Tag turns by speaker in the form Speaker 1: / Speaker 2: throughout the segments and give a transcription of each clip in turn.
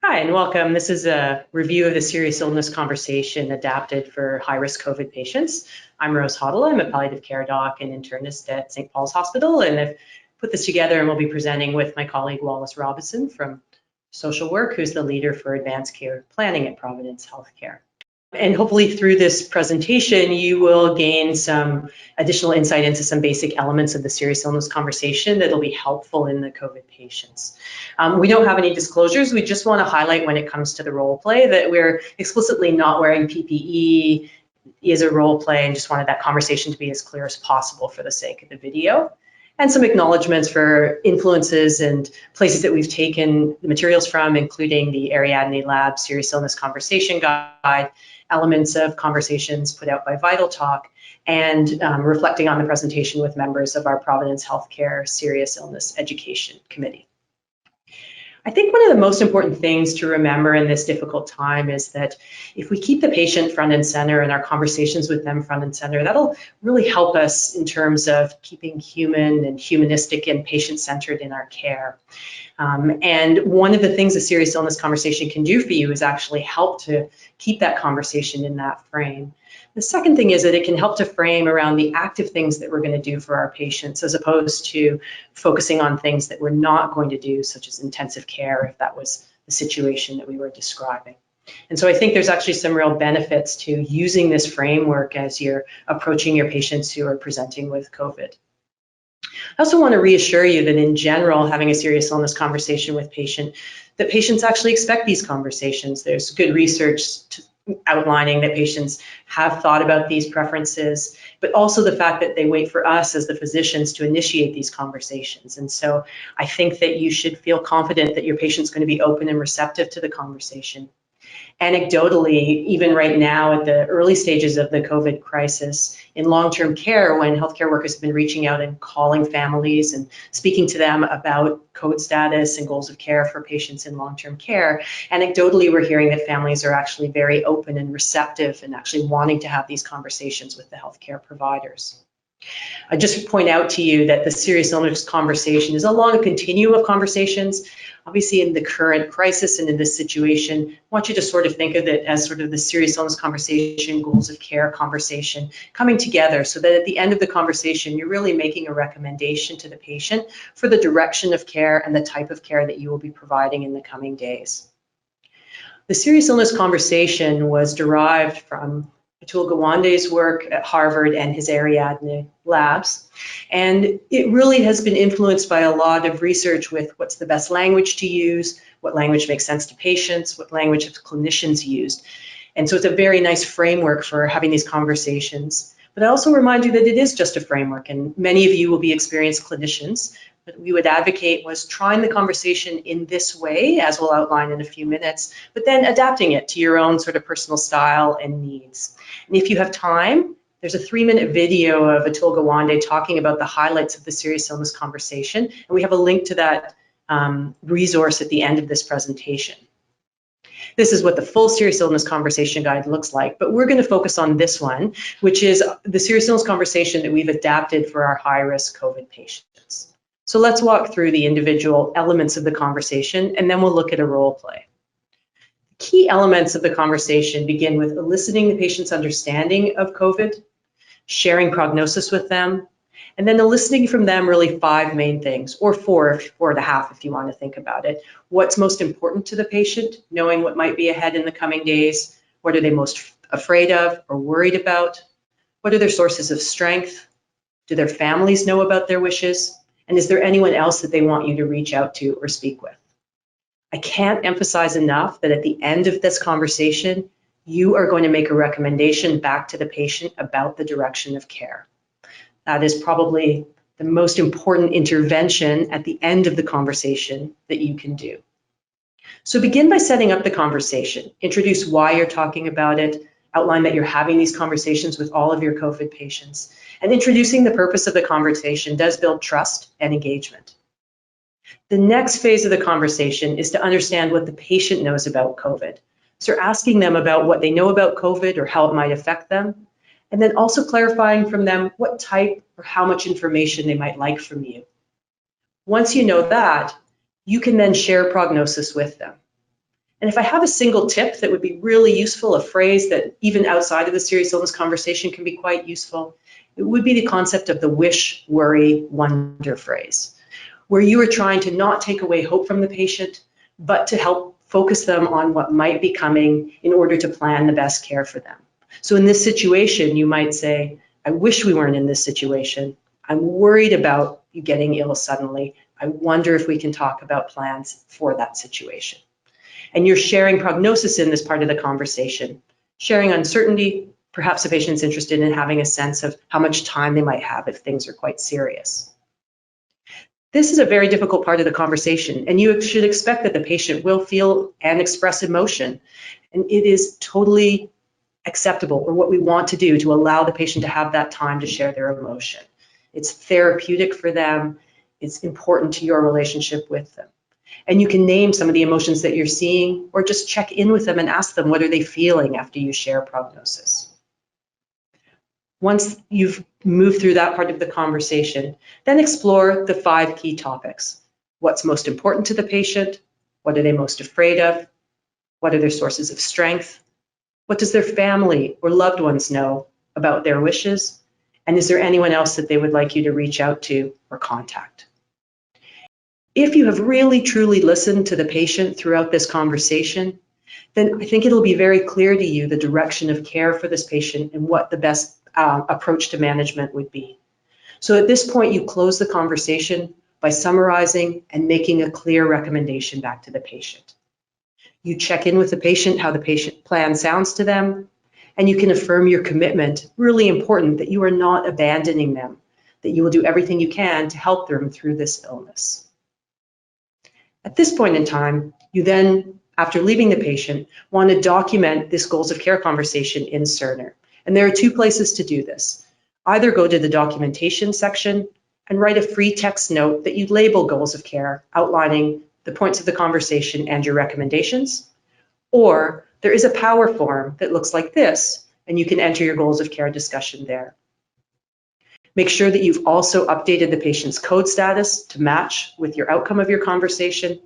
Speaker 1: Hi, and welcome. This is a review of the serious illness conversation adapted for high-risk COVID patients. I'm Rose Hoddle. I'm a palliative care doc and internist at St. Paul's Hospital, and I've put this together and we'll be presenting with my colleague Wallace Robinson from social work, who's the leader for advanced care planning at Providence Healthcare. And hopefully through this presentation, you will gain some additional insight into some basic elements of the serious illness conversation that'll be helpful in the COVID patients. We don't have any disclosures. We just want to highlight when it comes to the role play that we're explicitly not wearing PPE is a role play, and just wanted that conversation to be as clear as possible for the sake of the video. And some acknowledgements for influences and places that we've taken the materials from, including the Ariadne Lab Serious Illness Conversation Guide, elements of conversations put out by Vital Talk, and reflecting on the presentation with members of our Providence Healthcare Serious Illness Education Committee. I think one of the most important things to remember in this difficult time is that if we keep the patient front and center and our conversations with them front and center, that'll really help us in terms of keeping human and humanistic and patient-centered in our care. And one of the things a serious illness conversation can do for you is actually help to keep that conversation in that frame. The second thing is that it can help to frame around the active things that we're going to do for our patients, as opposed to focusing on things that we're not going to do, such as intensive care, if that was the situation that we were describing. And so I think there's actually some real benefits to using this framework as you're approaching your patients who are presenting with COVID. I also want to reassure you that in general, having a serious illness conversation with that patients actually expect these conversations. There's good research outlining that patients have thought about these preferences, but also the fact that they wait for us as the physicians to initiate these conversations. And so I think that you should feel confident that your patient's going to be open and receptive to the conversation. Anecdotally, even right now at the early stages of the COVID crisis, in long-term care, when healthcare workers have been reaching out and calling families and speaking to them about code status and goals of care for patients in long-term care, anecdotally we're hearing that families are actually very open and receptive and actually wanting to have these conversations with the healthcare providers. I just point out to you that the serious illness conversation is along a continuum of conversations. Obviously, in the current crisis and in this situation, I want you to sort of think of it as sort of the serious illness conversation, goals of care conversation coming together, so that at the end of the conversation, you're really making a recommendation to the patient for the direction of care and the type of care that you will be providing in the coming days. The serious illness conversation was derived from Atul Gawande's work at Harvard and his Ariadne labs. And it really has been influenced by a lot of research with what's the best language to use, what language makes sense to patients, what language have clinicians used. And so it's a very nice framework for having these conversations. But I also remind you that it is just a framework, and many of you will be experienced clinicians. What we would advocate was trying the conversation in this way, as we'll outline in a few minutes, but then adapting it to your own sort of personal style and needs. And if you have time, there's a 3-minute video of Atul Gawande talking about the highlights of the serious illness conversation, and we have a link to that resource at the end of this presentation. This is what the full serious illness conversation guide looks like, but we're going to focus on this one, which is the serious illness conversation that we've adapted for our high-risk COVID patients. So let's walk through the individual elements of the conversation, and then we'll look at a role play. Key elements of the conversation begin with eliciting the patient's understanding of COVID, sharing prognosis with them, and then eliciting from them really 5 main things, or 4 and a half if you want to think about it. What's most important to the patient, knowing what might be ahead in the coming days, what are they most afraid of or worried about, what are their sources of strength, do their families know about their wishes, and is there anyone else that they want you to reach out to or speak with? I can't emphasize enough that at the end of this conversation, you are going to make a recommendation back to the patient about the direction of care. That is probably the most important intervention at the end of the conversation that you can do. So begin by setting up the conversation. Introduce why you're talking about it, outline that you're having these conversations with all of your COVID patients, and introducing the purpose of the conversation does build trust and engagement. The next phase of the conversation is to understand what the patient knows about COVID. So asking them about what they know about COVID or how it might affect them, and then also clarifying from them what type or how much information they might like from you. Once you know that, you can then share prognosis with them. And if I have a single tip that would be really useful, a phrase that even outside of the serious illness conversation can be quite useful, it would be the concept of the wish, worry, wonder phrase, where you are trying to not take away hope from the patient, but to help focus them on what might be coming in order to plan the best care for them. So in this situation, you might say, I wish we weren't in this situation. I'm worried about you getting ill suddenly. I wonder if we can talk about plans for that situation. And you're sharing prognosis in this part of the conversation, sharing uncertainty. Perhaps the patient's interested in having a sense of how much time they might have if things are quite serious. This is a very difficult part of the conversation, and you should expect that the patient will feel and express emotion. And it is totally acceptable, or what we want to do, to allow the patient to have that time to share their emotion. It's therapeutic for them. It's important to your relationship with them. And you can name some of the emotions that you're seeing, or just check in with them and ask them, what are they feeling after you share prognosis? Once you've moved through that part of the conversation, then explore the 5 key topics. What's most important to the patient? What are they most afraid of? What are their sources of strength? What does their family or loved ones know about their wishes? And is there anyone else that they would like you to reach out to or contact? If you have really truly listened to the patient throughout this conversation, then I think it'll be very clear to you the direction of care for this patient and what the best approach to management would be. So at this point, you close the conversation by summarizing and making a clear recommendation back to the patient. You check in with the patient, how the patient plan sounds to them, and you can affirm your commitment, really important, that you are not abandoning them, that you will do everything you can to help them through this illness. At this point in time, you then, after leaving the patient, want to document this goals of care conversation in Cerner. And there are 2 places to do this. Either go to the documentation section and write a free text note that you label goals of care, outlining the points of the conversation and your recommendations. Or there is a power form that looks like this, and you can enter your goals of care discussion there. Make sure that you've also updated the patient's code status to match with your outcome of your conversation,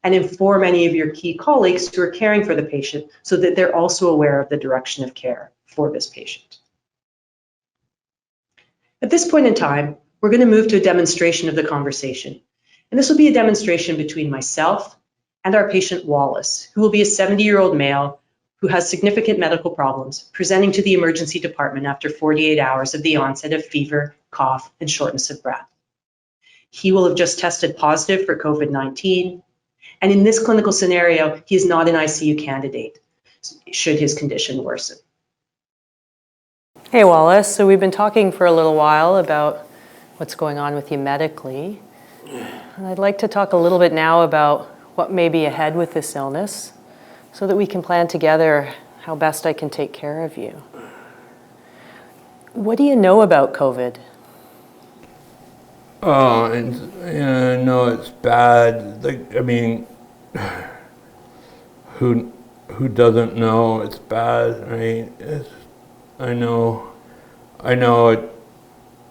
Speaker 1: and inform any of your key colleagues who are caring for the patient so that they're also aware of the direction of care for this patient. At this point in time, we're going to move to a demonstration of the conversation. And this will be a demonstration between myself and our patient Wallace, who will be a 70-year-old male who has significant medical problems, presenting to the emergency department after 48 hours of the onset of fever, cough, and shortness of breath. He will have just tested positive for COVID-19, and in this clinical scenario, he is not an ICU candidate, should his condition worsen.
Speaker 2: Hey Wallace, so we've been talking for a little while about what's going on with you medically. And I'd like to talk a little bit now about what may be ahead with this illness so that we can plan together how best I can take care of you. What do you know about COVID?
Speaker 3: Oh, I know it's bad. Like, I mean, who doesn't know it's bad, right? I know it.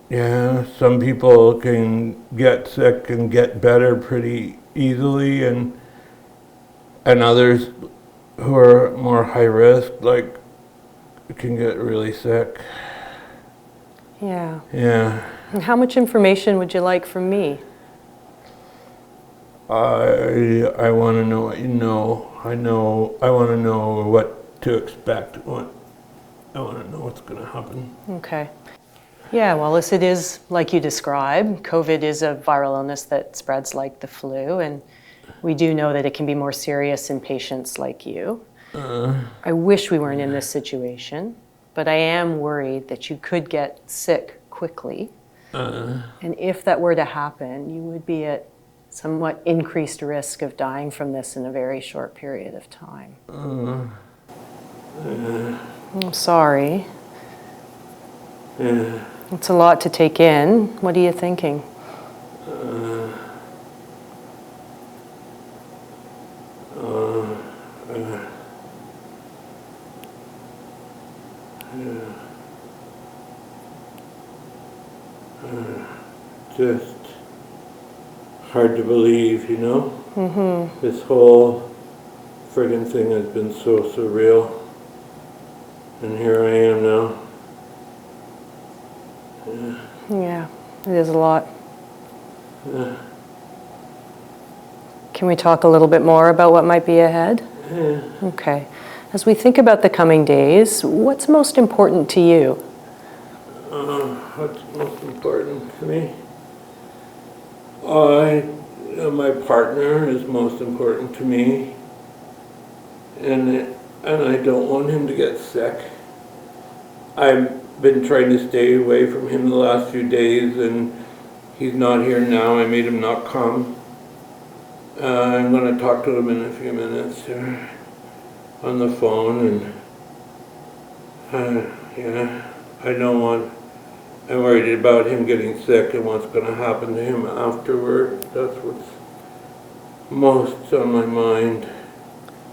Speaker 3: Yeah, some people can get sick and get better pretty easily, and others who are more high risk, like, can get really sick.
Speaker 2: Yeah.
Speaker 3: Yeah.
Speaker 2: And how much information would you like from me?
Speaker 3: I want to know what you know. I want to know what to expect. I want to know what's going to happen.
Speaker 2: Okay. Yeah, Wallace, it is like you described. COVID is a viral illness that spreads like the flu, and we do know that it can be more serious in patients like you. I wish we weren't in this situation, but I am worried that you could get sick quickly. And if that were to happen, you would be at somewhat increased risk of dying from this in a very short period of time. I'm sorry. It's a lot to take in. What are you thinking?
Speaker 3: Just hard to believe, you know? This whole friggin' thing has been so surreal. And here I am now.
Speaker 2: Yeah, it is a lot.
Speaker 3: Yeah.
Speaker 2: Can we talk a little bit more about what might be ahead?
Speaker 3: Yeah.
Speaker 2: Okay. As we think about the coming days, what's most important to you?
Speaker 3: What's most important to me? My partner is most important to me, and I don't want him to get sick. I've been trying to stay away from him the last few days, and he's not here now. I made him not come. I'm going to talk to him in a few minutes here on the phone, and yeah, I don't want. I'm worried about him getting sick and what's going to happen to him afterward. That's what's most on my mind.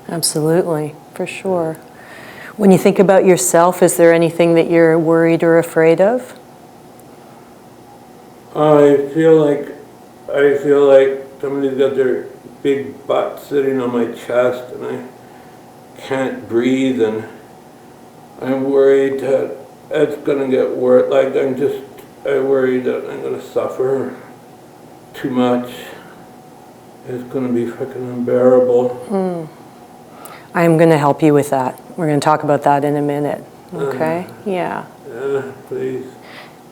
Speaker 2: Absolutely, for sure. When you think about yourself, is there anything that you're worried or afraid of?
Speaker 3: I feel like somebody's got their big butt sitting on my chest and I can't breathe, and I'm worried that it's gonna get worse. Like I worry that I'm gonna suffer too much. It's gonna be freaking unbearable.
Speaker 2: I'm going to help you with that. We're going to talk about that in a minute. Okay? Yeah.
Speaker 3: Yeah, please.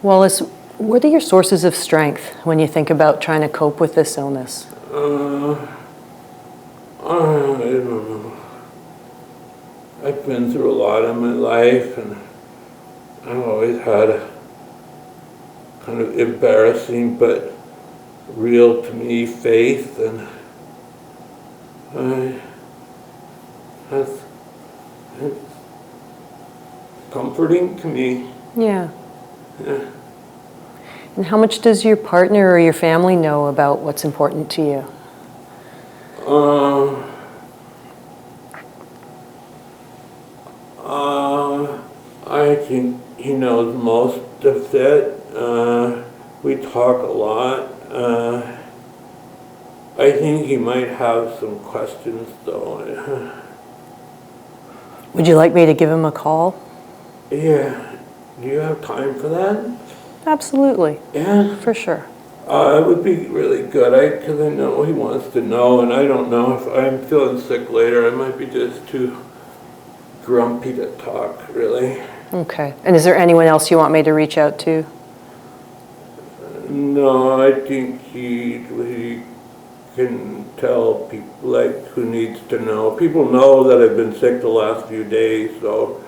Speaker 2: Wallace, what are your sources of strength when you think about trying to cope with this illness?
Speaker 3: I don't know. I've been through a lot in my life, and I've always had a kind of embarrassing but real to me faith, and it's comforting to me.
Speaker 2: Yeah.
Speaker 3: Yeah.
Speaker 2: And how much does your partner or your family know about what's important to you?
Speaker 3: I think he knows most of it. We talk a lot. I think he might have some questions though.
Speaker 2: Would you like me to give him a call?
Speaker 3: Yeah. Do you have time for that?
Speaker 2: Absolutely.
Speaker 3: Yeah.
Speaker 2: For sure.
Speaker 3: It would be really good, because I know he wants to know, and I don't know if I'm feeling sick later. I might be just too grumpy to talk, really.
Speaker 2: Okay. And is there anyone else you want me to reach out to?
Speaker 3: No, I think he can tell people, like, who needs to know. People know that I've been sick the last few days, so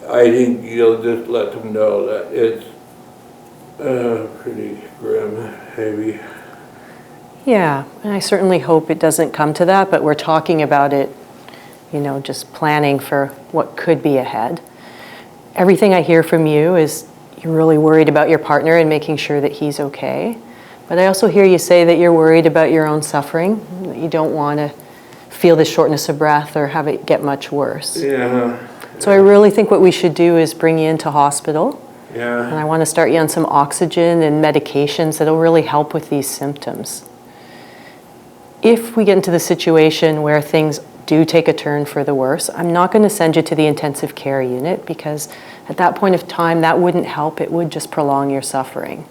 Speaker 3: I think you'll just let them know that it's pretty grim, heavy.
Speaker 2: Yeah, and I certainly hope it doesn't come to that, but we're talking about it, just planning for what could be ahead. Everything I hear from you is you're really worried about your partner and making sure that he's okay. But I also hear you say that you're worried about your own suffering, that you don't want to feel the shortness of breath or have it get much worse.
Speaker 3: Yeah.
Speaker 2: So I really think what we should do is bring you into hospital.
Speaker 3: Yeah.
Speaker 2: And I want to start you on some oxygen and medications that'll really help with these symptoms. If we get into the situation where things do take a turn for the worse, I'm not going to send you to the intensive care unit, because at that point of time that wouldn't help. It would just prolong your suffering.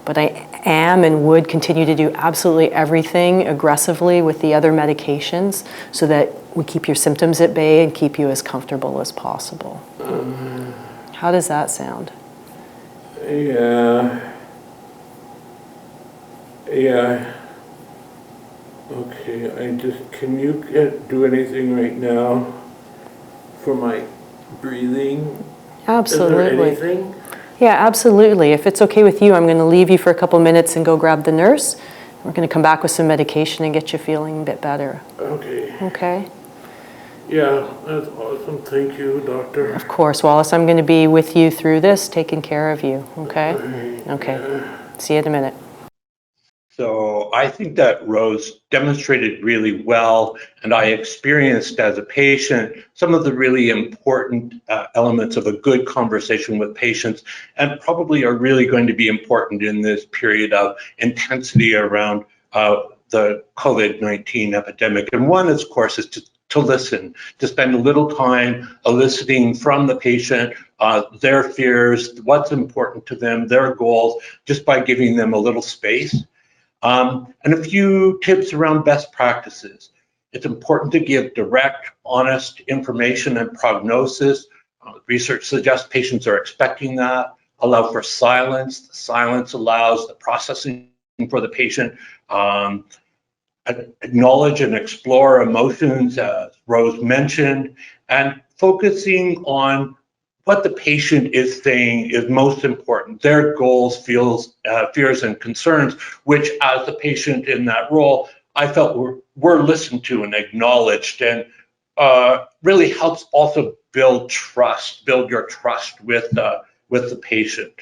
Speaker 2: But I am and would continue to do absolutely everything aggressively with the other medications so that we keep your symptoms at bay and keep you as comfortable as possible. How does that sound?
Speaker 3: Yeah. Okay, can you do anything right now for my breathing?
Speaker 2: Absolutely.
Speaker 3: Is there anything?
Speaker 2: Yeah, absolutely. If it's okay with you, I'm going to leave you for a couple minutes and go grab the nurse. We're going to come back with some medication and get you feeling a bit better.
Speaker 3: Okay.
Speaker 2: Okay?
Speaker 3: Yeah, that's awesome. Thank you, doctor.
Speaker 2: Of course, Wallace. I'm going to be with you through this, taking care of you. Okay? Okay.
Speaker 3: Yeah.
Speaker 2: See you in a minute.
Speaker 4: So I think that Rose demonstrated really well, and I experienced as a patient some of the really important elements of a good conversation with patients, and probably are really going to be important in this period of intensity around the COVID-19 epidemic. And one, of course, is to to listen, to spend a little time eliciting from the patient their fears, what's important to them, their goals, just by giving them a little space. And a few tips around best practices. It's important to give direct, honest information and prognosis. Research suggests patients are expecting that. Allow for silence. The silence allows the processing for the patient. Acknowledge and explore emotions, as Rose mentioned, and focusing on what the patient is saying is most important. Their goals, fears, and concerns, which as the patient in that role, I felt were listened to and acknowledged, and really helps also build your trust with the patient.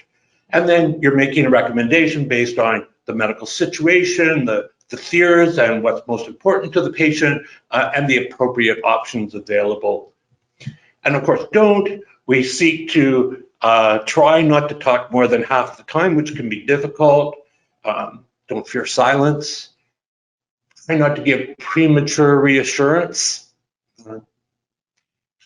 Speaker 4: And then you're making a recommendation based on the medical situation, the fears, and what's most important to the patient, and the appropriate options available. And of course, we seek to try not to talk more than half the time, which can be difficult. Don't fear silence. Try not to give premature reassurance. We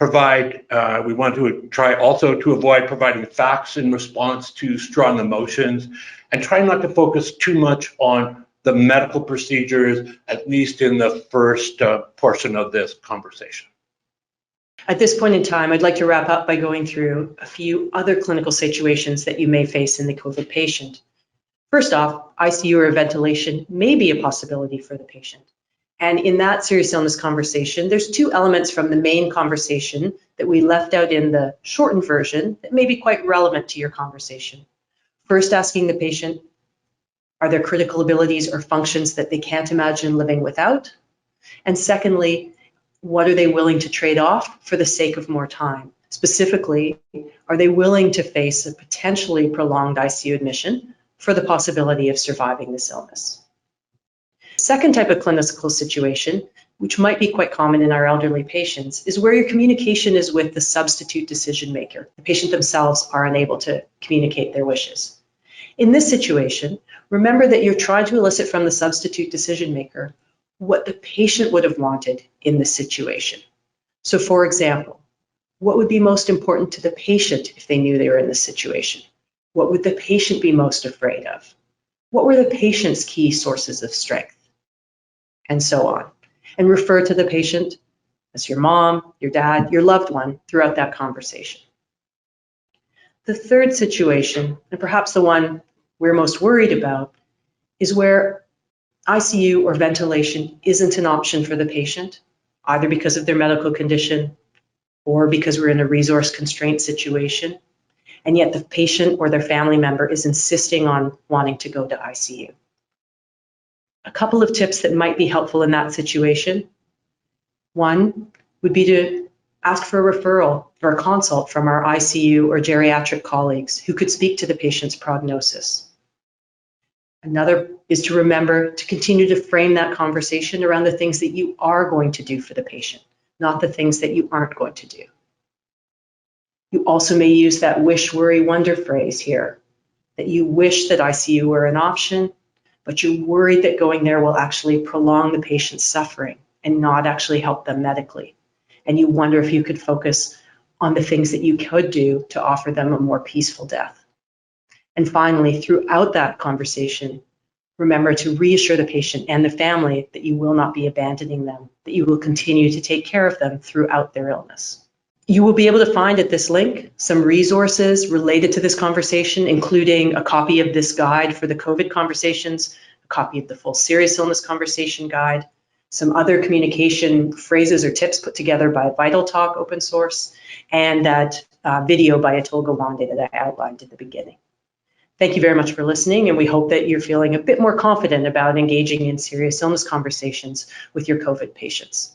Speaker 4: want to try also to avoid providing facts in response to strong emotions, and try not to focus too much on the medical procedures, at least in the first portion of this conversation.
Speaker 1: At this point in time, I'd like to wrap up by going through a few other clinical situations that you may face in the COVID patient. First off, ICU or ventilation may be a possibility for the patient. And in that serious illness conversation, there's two elements from the main conversation that we left out in the shortened version that may be quite relevant to your conversation. First, asking the patient, are there critical abilities or functions that they can't imagine living without? And secondly, what are they willing to trade off for the sake of more time? Specifically, are they willing to face a potentially prolonged ICU admission for the possibility of surviving this illness? Second type of clinical situation, which might be quite common in our elderly patients, is where your communication is with the substitute decision maker. The patient themselves are unable to communicate their wishes. In this situation, remember that you're trying to elicit from the substitute decision maker what the patient would have wanted in this situation. So for example, what would be most important to the patient if they knew they were in this situation? What would the patient be most afraid of? What were the patient's key sources of strength? And so on. And refer to the patient as your mom, your dad, your loved one throughout that conversation. The third situation, and perhaps the one we're most worried about, is where ICU or ventilation isn't an option for the patient, either because of their medical condition or because we're in a resource constraint situation, and yet the patient or their family member is insisting on wanting to go to ICU. A couple of tips that might be helpful in that situation. One would be to ask for a referral for a consult from our ICU or geriatric colleagues who could speak to the patient's prognosis. Another is to remember to continue to frame that conversation around the things that you are going to do for the patient, not the things that you aren't going to do. You also may use that wish, worry, wonder phrase here, that you wish that ICU were an option, but you're worried that going there will actually prolong the patient's suffering and not actually help them medically. And you wonder if you could focus on the things that you could do to offer them a more peaceful death. And finally, throughout that conversation, remember to reassure the patient and the family that you will not be abandoning them, that you will continue to take care of them throughout their illness. You will be able to find at this link some resources related to this conversation, including a copy of this guide for the COVID conversations, a copy of the full serious illness conversation guide, some other communication phrases or tips put together by VitalTalk open source, and that video by Atul Gawande that I outlined at the beginning. Thank you very much for listening, and we hope that you're feeling a bit more confident about engaging in serious illness conversations with your COVID patients.